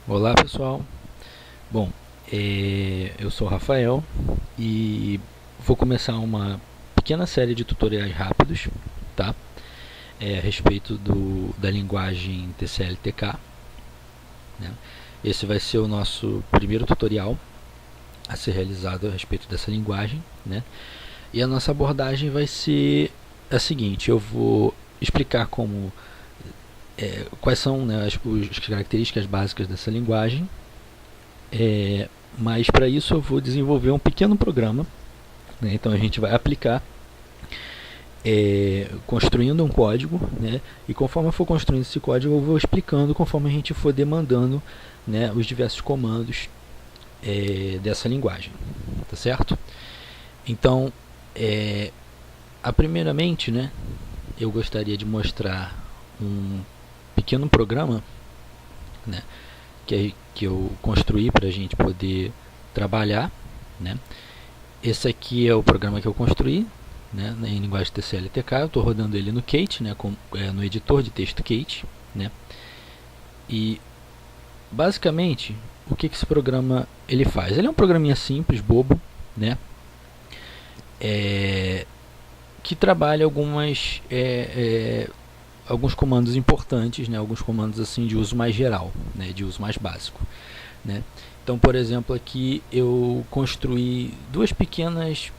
Olá pessoal, bom, eu sou o Rafael e vou começar uma pequena série de tutoriais rápidos, tá? A respeito da linguagem TCL/TK, né? Esse vai ser o nosso primeiro tutorial a ser realizado a respeito dessa linguagem, né? E a nossa abordagem vai ser a seguinte: eu vou explicar quais são, né, as características básicas dessa linguagem. Mas para isso eu vou desenvolver um pequeno programa, né? Então a gente vai aplicar construindo um código, né? E conforme eu for construindo esse código eu vou explicando conforme a gente for demandando, né, os diversos comandos dessa linguagem, tá certo? Então, primeiramente, né, eu gostaria de mostrar um pequeno programa, né, que eu construí para a gente poder trabalhar, né? Esse aqui é o programa que eu construí, né, em linguagem TCL/TK. Eu estou rodando ele no Kate, né, no editor de texto Kate, né? E basicamente o que esse programa ele faz? Ele é um programinha simples, bobo, né? Que trabalha alguns comandos importantes, né? Alguns comandos assim de uso mais geral, né? De uso mais básico, né? Então, por exemplo, aqui eu construí duas pequenas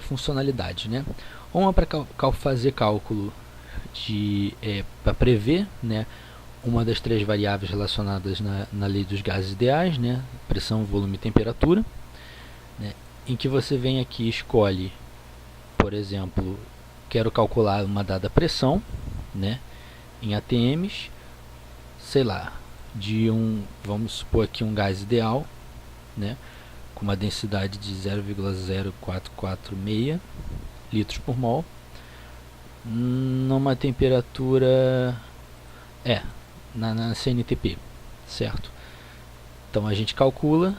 funcionalidades, né? Uma para fazer cálculo para prever, né, uma das três variáveis relacionadas na lei dos gases ideais, né? Pressão, volume e temperatura, né? Em que você vem aqui e escolhe, por exemplo, quero calcular uma dada pressão, né, em ATMs, sei lá, vamos supor aqui um gás ideal, né, com uma densidade de 0,0446 litros por mol, numa temperatura na CNTP, certo? Então a gente calcula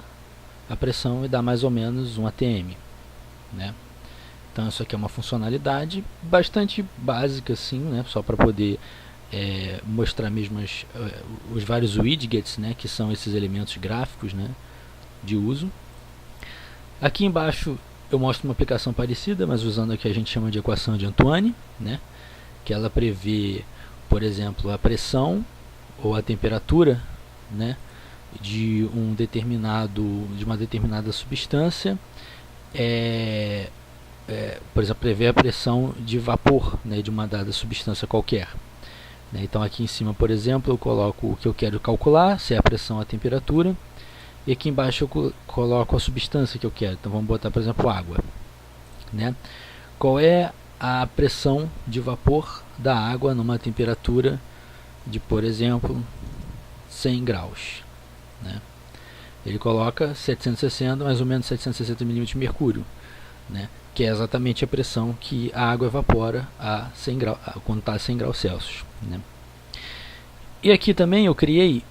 a pressão e dá mais ou menos um ATM, né? Então isso aqui é uma funcionalidade bastante básica, assim, né? Só para poder mostrar mesmo os vários widgets, né? Que são esses elementos gráficos, né, de uso. Aqui embaixo eu mostro uma aplicação parecida, mas usando o que a gente chama de equação de Antoine, né? Que ela prevê, por exemplo, a pressão ou a temperatura, né, de uma determinada substância, por exemplo, prevê a pressão de vapor, né, de uma dada substância qualquer, né? Então aqui em cima, por exemplo, eu coloco o que eu quero calcular, se é a pressão ou a temperatura, e aqui embaixo eu coloco a substância que eu quero. Então vamos botar, por exemplo, água, né? Qual é a pressão de vapor da água numa temperatura de, por exemplo, 100 graus, né? Ele coloca 760, mais ou menos 760 milímetros de mercúrio, né? Que é exatamente a pressão que a água evapora a 100 graus, quando está a 100 graus Celsius, né? E aqui também eu criei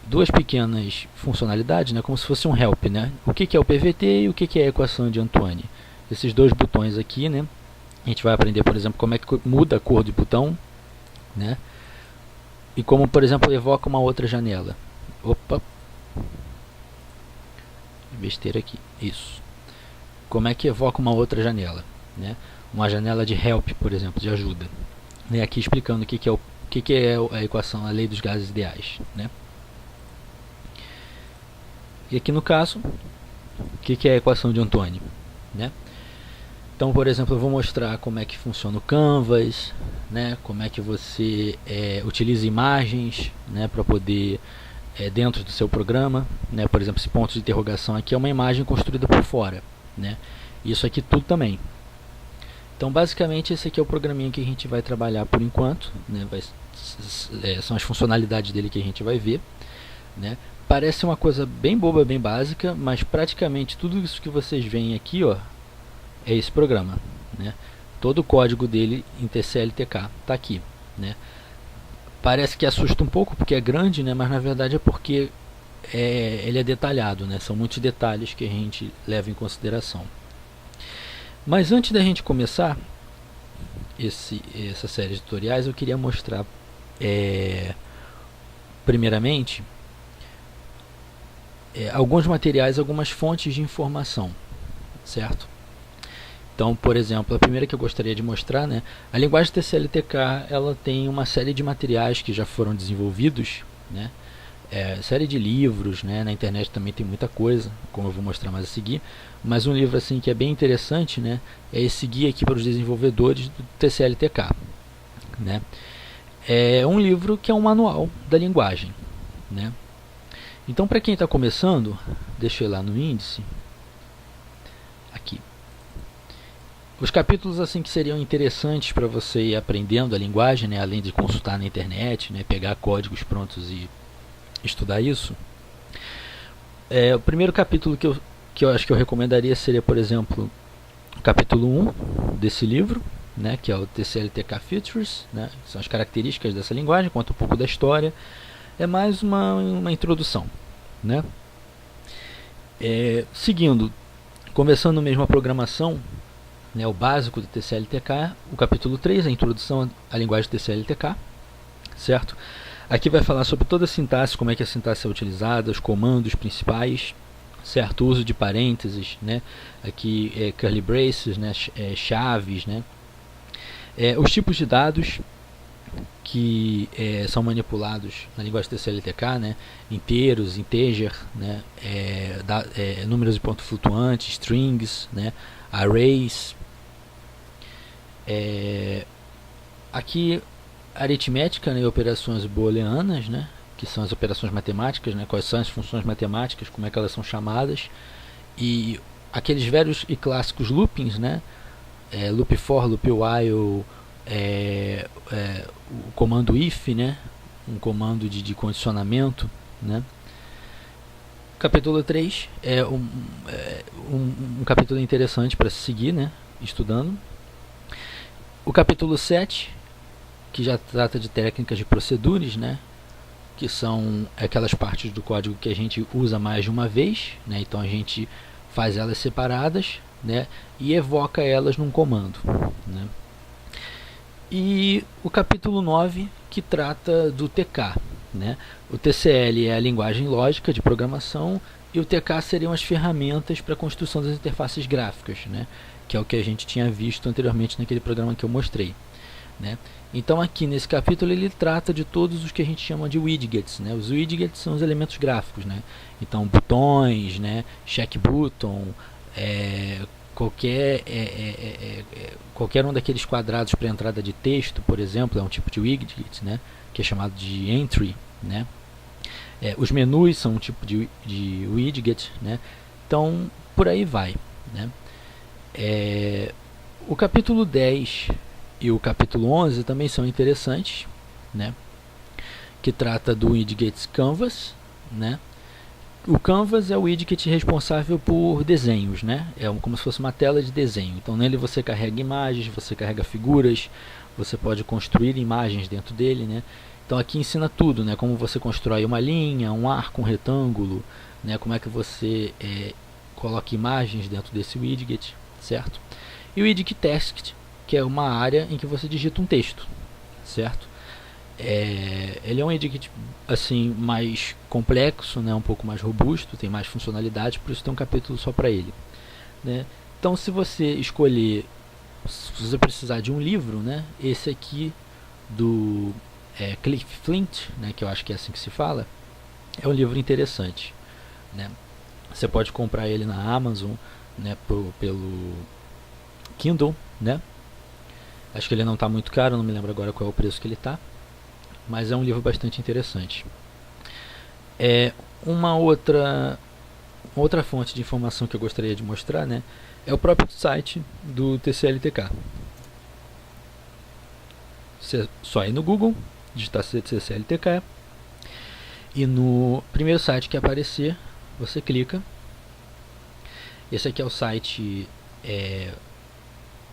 duas pequenas funcionalidades, né, como se fosse um help, né? O que é o PVT e o que é a equação de Antoine. Esses dois botões aqui, né? A gente vai aprender, por exemplo, como é que muda a cor do botão, né? E como, por exemplo, evoca uma outra janela. Opa! Besteira aqui. Isso. Como é que evoca uma outra janela, né? Uma janela de help, por exemplo, de ajuda, né? Aqui explicando o que é a equação, a lei dos gases ideais, né? E aqui no caso, o que é a equação de Antoine, né? Então, por exemplo, eu vou mostrar como é que funciona o Canvas, né? Como é que você utiliza imagens, né, para poder dentro do seu programa, né? Por exemplo, esse ponto de interrogação aqui é uma imagem construída por fora, né? Isso aqui tudo também. Então, basicamente, esse aqui é o programinha que a gente vai trabalhar por enquanto, né? São as funcionalidades dele que a gente vai ver, né? Parece uma coisa bem boba, bem básica, mas praticamente tudo isso que vocês veem aqui, ó, é esse programa, né? Todo o código dele em TCL/TK está aqui, né? Parece que assusta um pouco porque é grande, né? Mas na verdade é porque ele é detalhado, né? São muitos detalhes que a gente leva em consideração. Mas antes da gente começar essa série de tutoriais, eu queria mostrar primeiramente alguns materiais, algumas fontes de informação, certo? Então, por exemplo, a primeira que eu gostaria de mostrar, né, a linguagem TCL/TK, ela tem uma série de materiais que já foram desenvolvidos, né, série de livros, né, na internet também tem muita coisa, como eu vou mostrar mais a seguir, mas um livro assim que é bem interessante, né, é esse guia aqui para os desenvolvedores do TCL/TK, né. É um livro que é um manual da linguagem, né. Então, para quem está começando, deixa eu ir lá no índice, aqui. Os capítulos assim que seriam interessantes para você ir aprendendo a linguagem, né, além de consultar na internet, né, pegar códigos prontos e estudar isso. O primeiro capítulo que eu acho que eu recomendaria seria, por exemplo, o capítulo 1 desse livro, né, que é o TCL/TK Features, né, que são as características dessa linguagem, conta um pouco da história. É mais uma introdução, né? Seguindo, começando mesmo a programação, né, o básico do TCL/TK, o capítulo 3, a introdução à linguagem TCL/TK, certo? Aqui vai falar sobre toda a sintaxe, como é que a sintaxe é utilizada, os comandos principais, certo? O uso de parênteses, né? Aqui curly braces, né? Chaves, né? Os tipos de dados que são manipulados na linguagem TCL/TK, né? Inteiros, integer, né? Números de ponto flutuante, strings, né? Arrays. Aqui aritmética, né, e operações booleanas, né, que são as operações matemáticas, né, quais são as funções matemáticas, como é que elas são chamadas, e aqueles velhos e clássicos loopings, né, loop for, loop while, o comando if, né, um comando de condicionamento, né. Capítulo 3 é um capítulo interessante para se seguir, né, estudando. O capítulo 7, que já trata de técnicas de procedures, né, que são aquelas partes do código que a gente usa mais de uma vez, né, então a gente faz elas separadas, né, e evoca elas num comando, né. E o capítulo 9, que trata do TK, né. O TCL é a linguagem lógica de programação e o TK seriam as ferramentas para a construção das interfaces gráficas, né, que é o que a gente tinha visto anteriormente naquele programa que eu mostrei, né. Então aqui nesse capítulo ele trata de todos os que a gente chama de widgets, né? Os widgets são os elementos gráficos, né? Então botões, né? Check button, qualquer um daqueles quadrados para entrada de texto, por exemplo, é um tipo de widget, né? Que é chamado de entry, né? Os menus são um tipo de widget, né? Então por aí vai, né? O capítulo 10 e o capítulo 11 também são interessantes, né? Que trata do widget Canvas, né? O Canvas é o widget responsável por desenhos, né? Como se fosse uma tela de desenho. Então nele você carrega imagens, você carrega figuras, você pode construir imagens dentro dele, né? Então aqui ensina tudo, né? Como você constrói uma linha, um arco, um retângulo, né? Como é que você coloca imagens dentro desse widget, certo? E o widget Text, que é uma área em que você digita um texto, certo? Ele é um widget assim mais complexo, né, um pouco mais robusto, tem mais funcionalidades, por isso tem um capítulo só para ele, né? Então, se você escolher, se você precisar de um livro, né, esse aqui do Cliff Flint, né, que eu acho que é assim que se fala, é um livro interessante, né? Você pode comprar ele na Amazon, né, pelo Kindle, né? Acho que ele não está muito caro, não me lembro agora qual é o preço que ele está, mas é um livro bastante interessante. Uma outra fonte de informação que eu gostaria de mostrar, né, é o próprio site do TCL/TK. Você só ir no Google, digitar TCL/TK e no primeiro site que aparecer, você clica. Esse aqui é o site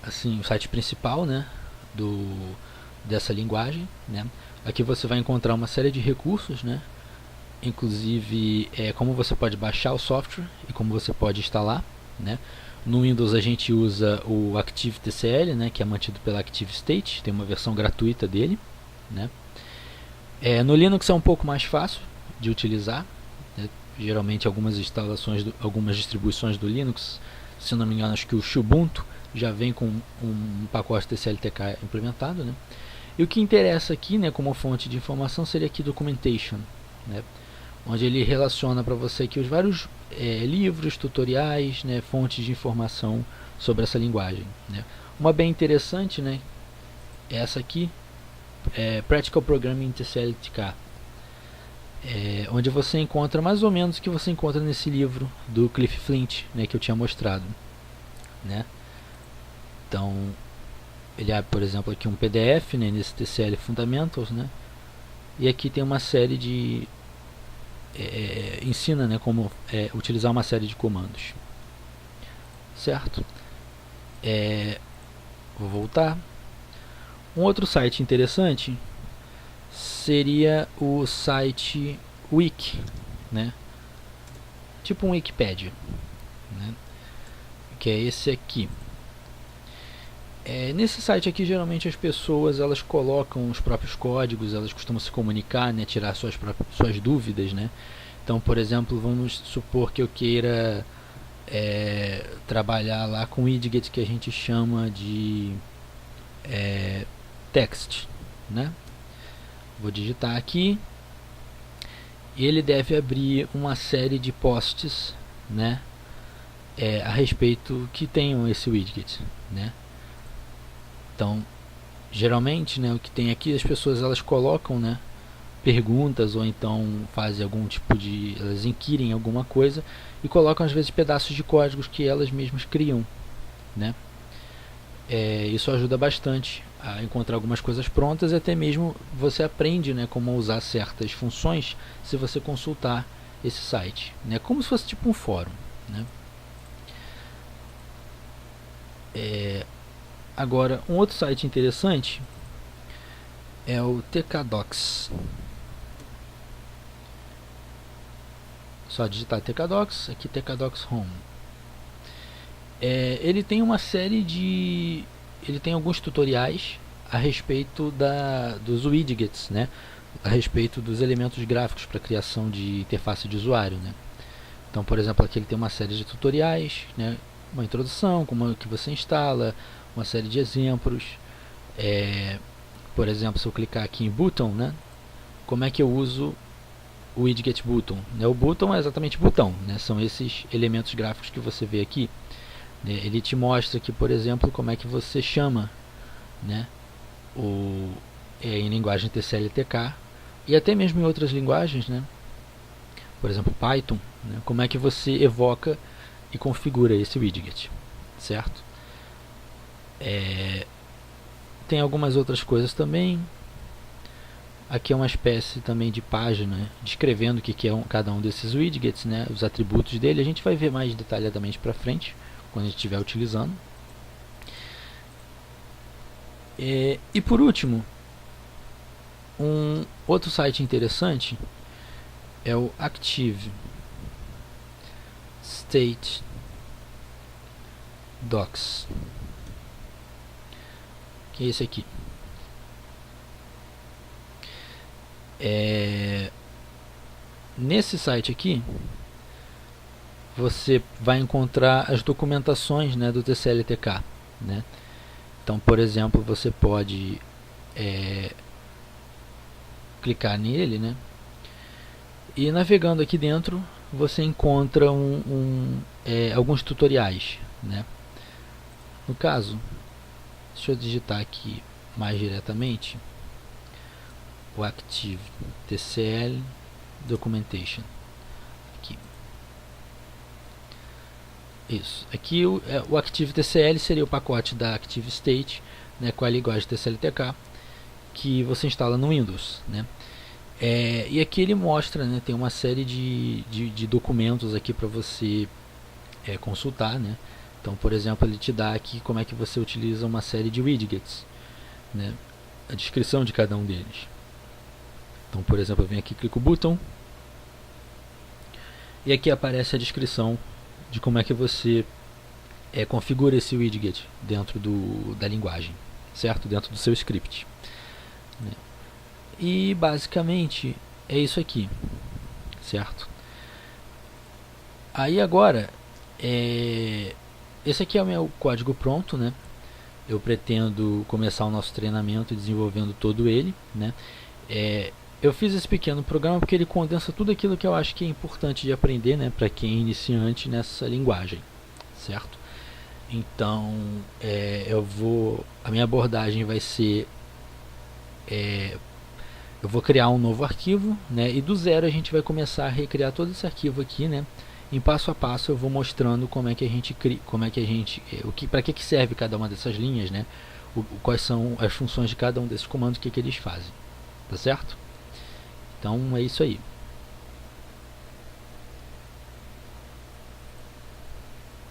assim, o site principal, né, dessa linguagem, né. Aqui você vai encontrar uma série de recursos, né, inclusive como você pode baixar o software e como você pode instalar, né. No Windows a gente usa o ActiveTCL, né, que é mantido pela ActiveState, tem uma versão gratuita dele, né. No Linux é um pouco mais fácil de utilizar, né? Geralmente algumas algumas distribuições do Linux, se não me engano, acho que o Ubuntu já vem com um pacote TCL/TK implementado, né? E o que interessa aqui, né, como fonte de informação, seria aqui documentation, né, onde ele relaciona para você aqui os vários livros, tutoriais, né, fontes de informação sobre essa linguagem, né. Uma bem interessante, né, é essa aqui, Practical Programming TCL/TK, onde você encontra mais ou menos o que você encontra nesse livro do Cliff Flint, né, que eu tinha mostrado, né. Então ele abre, por exemplo, aqui um PDF, né, nesse TCL Fundamentals, né, e aqui tem uma série de ensina, né, como utilizar uma série de comandos, certo? Vou voltar. Um outro site interessante seria o site Wiki, né, tipo um Wikipedia, né, que é esse aqui. Nesse site aqui, geralmente as pessoas elas colocam os próprios códigos, elas costumam se comunicar, né, tirar suas dúvidas, né. Então, por exemplo, vamos supor que eu queira trabalhar lá com um widget que a gente chama de text, né. Vou digitar aqui e ele deve abrir uma série de posts, né, a respeito que tenham esse widget, né. Então, geralmente, né, o que tem aqui, as pessoas elas colocam, né, perguntas ou então fazem algum tipo de, elas inquirem alguma coisa e colocam às vezes pedaços de códigos que elas mesmas criam, né. Isso ajuda bastante a encontrar algumas coisas prontas e até mesmo você aprende, né, como usar certas funções se você consultar esse site, né, como se fosse tipo um fórum, né. Agora, um outro site interessante é o TKDocs. Só digitar TKDocs, aqui TKDocs Home. Ele tem uma série de... ele tem alguns tutoriais a respeito dos widgets, né? A respeito dos elementos gráficos para criação de interface de usuário, né? Então, por exemplo, aqui ele tem uma série de tutoriais, né? Uma introdução, como que você instala, uma série de exemplos. Por exemplo, se eu clicar aqui em button, né, como é que eu uso o widget button, né? O button é exatamente botão, né? São esses elementos gráficos que você vê aqui, né? Ele te mostra aqui, por exemplo, como é que você chama, né, em linguagem TCL/TK e até mesmo em outras linguagens, né? Por exemplo, Python, né? Como é que você evoca e configura esse widget, certo? Tem algumas outras coisas também. Aqui é uma espécie também de página descrevendo o que é cada um desses widgets, né, os atributos dele. A gente vai ver mais detalhadamente para frente quando a gente estiver utilizando. E por último, um outro site interessante é o Active State Docs, que é esse aqui. Nesse site aqui você vai encontrar as documentações, né, do TCL/TK, né? Então, por exemplo, você pode clicar nele, né, e navegando aqui dentro você encontra alguns tutoriais, né? No caso, deixa eu digitar aqui mais diretamente o Active TCL Documentation. Aqui. Isso. Aqui o Active TCL seria o pacote da Active State, né, com a linguagem TCL/TK que você instala no Windows, né? E aqui ele mostra, né, tem uma série de documentos aqui para você consultar, né? Então, por exemplo, ele te dá aqui como é que você utiliza uma série de widgets, né? A descrição de cada um deles. Então, por exemplo, eu venho aqui, clico o botão e aqui aparece a descrição de como é que você configura esse widget dentro da linguagem, certo? Dentro do seu script, né? E basicamente é isso aqui, certo? Aí agora, esse aqui é o meu código pronto, né? Eu pretendo começar o nosso treinamento desenvolvendo todo ele, né? Eu fiz esse pequeno programa porque ele condensa tudo aquilo que eu acho que é importante de aprender, né, para quem é iniciante nessa linguagem, certo? Então, a minha abordagem vai ser, eu vou criar um novo arquivo, né, e do zero a gente vai começar a recriar todo esse arquivo aqui, né? Em passo a passo eu vou mostrando como é que a gente cria, para que serve cada uma dessas linhas, né? Quais são as funções de cada um desses comandos, o que eles fazem, tá certo? Então é isso aí.